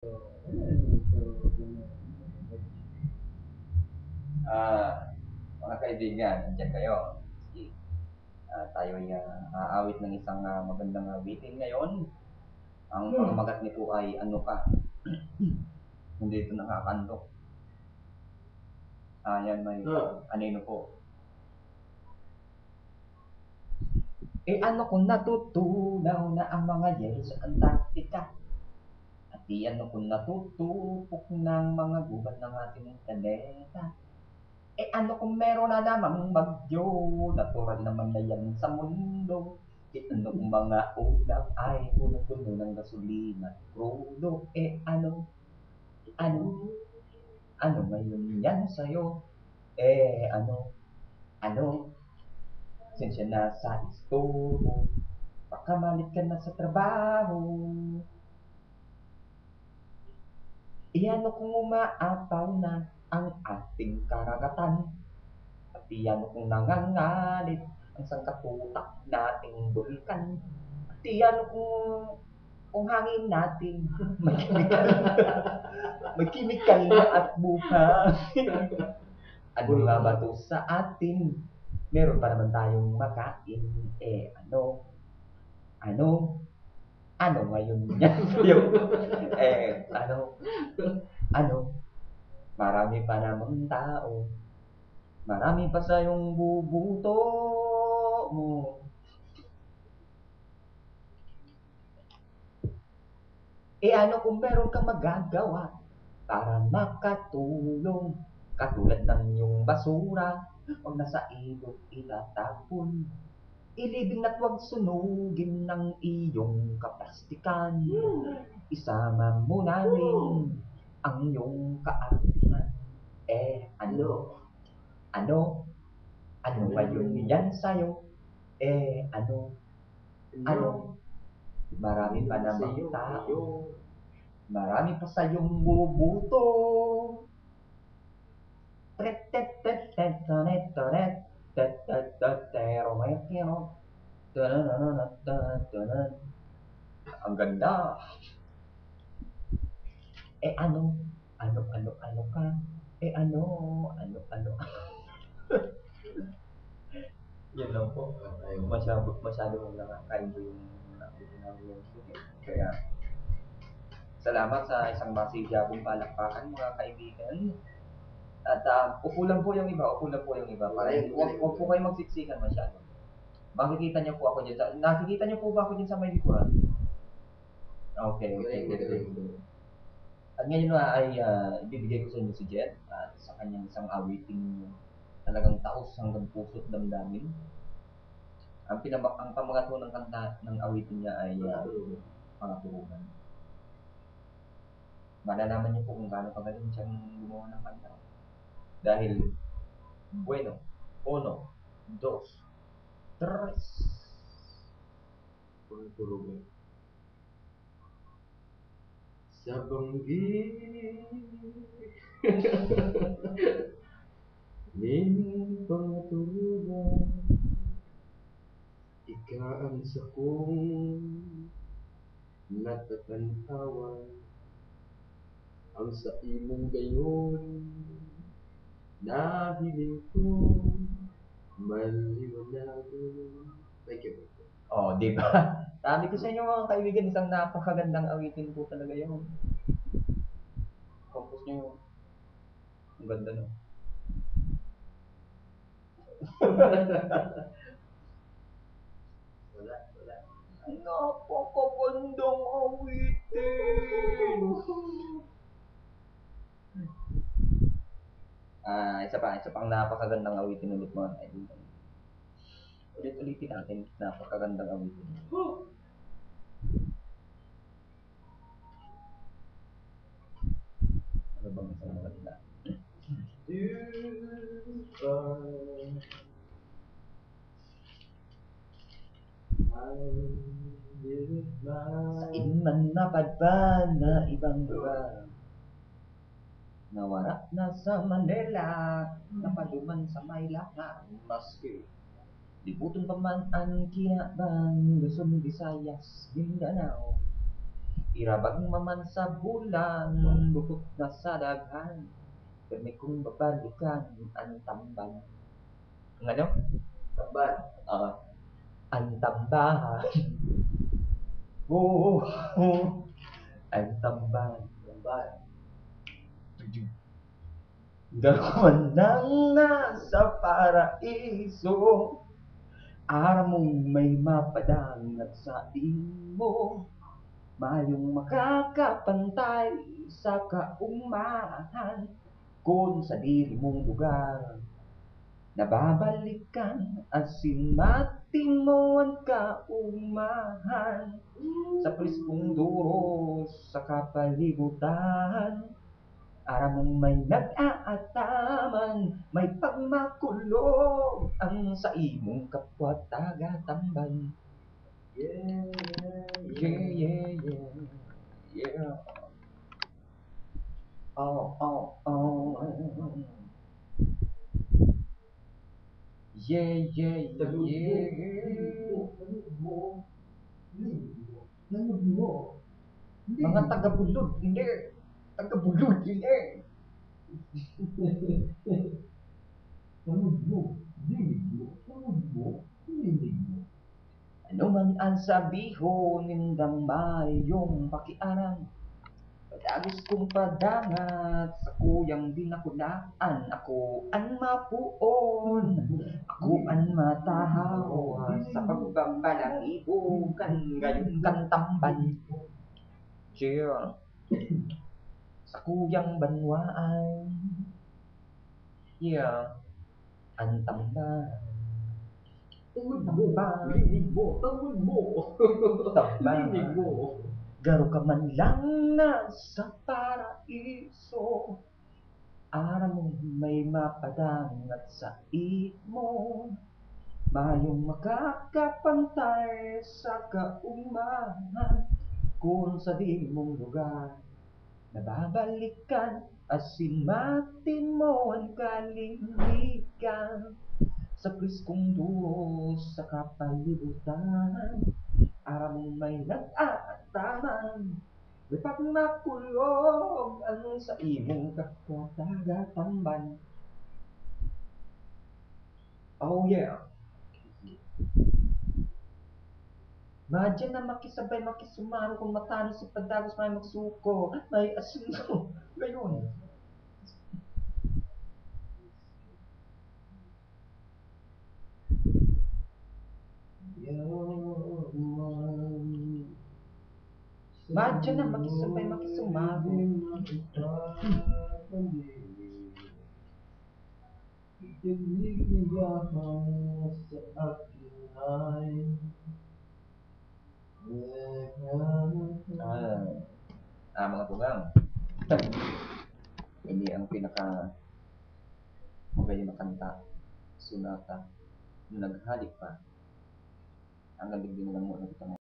Ah, mga kaibigan, nandiyan kayo. Sige, tayo ay aawit ng isang magandang awitin ngayon. Ang pangmagat nito ay ano ka, hindi ito nakakanto. Yan may anino po. Ano kung natutunaw na ang mga yelo sa Antarctica? At ano kung natutupok ng mga gubat ng ating planeta? Ano kung meron na namang bagyo, natural naman na yan sa mundo. Ano kung mga ulap ay puno-puno ng gasolina at crudo? Ano, ano ngayon yan sa'yo? Ano, sensya na sa istorbo, baka malit ka na sa trabaho. Ano kung umaapaw na ang ating karagatan? At kung nangangalit ang sangkatutak nating bulkan? At kung hangin natin may chemical, may chemical na at buhay. Ano nga ba to sa atin? Meron pa naman tayong makain. Ano, ano ngayon yan sa'yo? Eh, ano, ano, marami pa namang tao. Marami pa sa yung bubuto mo. Ano kung meron kang magagawa para makatulong? Katulad ng yung basura, huwag na sa ilog itatapon. Ilibing na't huwag sunugin ng iyong kaplastikan. Isama mo na rin ang iyong kaartihan. Ano? Ano? Ano ngayon yan sa'yo? Ano? Ano? Marami pa namang tao. Marami pa sa iyong bubuto. Ang ganda. Ano? Ano ka? Ano? Ano? Yun lang po. Masyado nakaka-enjoy yung namin yung shooting. Kaya, salamat sa isang masigyabong palakpakan mga kaibigan. At upo lang po yung iba. Huwag po kayo magsiksikan masyado. Makikita niyo po ako dyan. Nakikita niyo po ba ako dyan sa may likuran? Okay. At ngayon ay ibibigay ko sa inyo si Jet at sa kanyang isang awiting talagang taos hanggang puso't damdamin. Ang pamagato ng kanta ng awitin niya ay Pangaturunan. Malalaman niyo po kung gaano kagaling siyang gumawa ng kanta. Dahil, bueno, uno, dos, tres. Pangaturunan. Sa banggi ning pangaturunan, ikaan sa kong natatantawan, ang sa imong gayon nahiling ko maliwanagon. Thank you. Di ba? Sabi ko sa inyo mga kaibigan, isang napakagandang awitin po talaga yun. Compose niyo yun. Ang ganda no. Wala. Napakagandang awitin. Isa pang napakagandang awitin ulit mga kaibigan. Ulit-ulitin natin, napakagandang awitin. Ano bang isang maganda? Sa inman napadpad na ibang lugar, nawara na sa Manila, napaduman sa Maylaka, maski libuton pa man ang kinabang, Luzon, Visayas, Mindanao. Irabag maman sa bulan, bukod na sa daghan, permi kong babalikan ang tamban. Ang ano? Tamban. Ang tambahan. Oo, ang tamban. Tamban. Gawin nang nasa paraiso, araw mong may mapadangat sa imo, mayong makakapantay sa kaumahan, kung sa diri mong lugar nababalikan, asin matin mo ang kaumahan, sa preskong duro sa kapalibutan. Araw mong may nag-aataman, may pagmakulog ang sa imong kapwa taga-tamban. Yeah, Yeah, yeah, yeah, yeah. Oh, oh, oh. Yeah, yeah, yeah. Mga taga-bulod, hindi. Taga-bulod, hindi. Ano man ang sabihon, nindang mayong pakiaram. Padagos kong padangat sa kuyang dinakunaan. Ako ang mapuon, ako ang matahaw sa pagbabalahibukan, gayon kang tamban. Yeah. Sa kuyang banwaan, yeah, ang tamban. Tawid mo, linig mo, tawid mo. Tamban. Linig mo. Garo ka man lang nasa paraiso, araw mong may mapadangat sa imo, mayong makakapantay sa kaumahan, kung sa di mong lugar nababalikan, asin matin mo ang kalimigan, sa preskong duro sa kapalibutan. Araw mong may nag-aataman, may pagmakulog ang sa imong kapwa taga-tamban. Oh yeah. Madyan na makisabay makisumaro kung matalo si Padagos may magsuko, may asino. Ngayon. Madyan na makisabay makisumaro. Mga tugang. Ini ang pinaka magaling na kanta, sunata, na naghalik pa. Ang galing din lang mo na kita mo.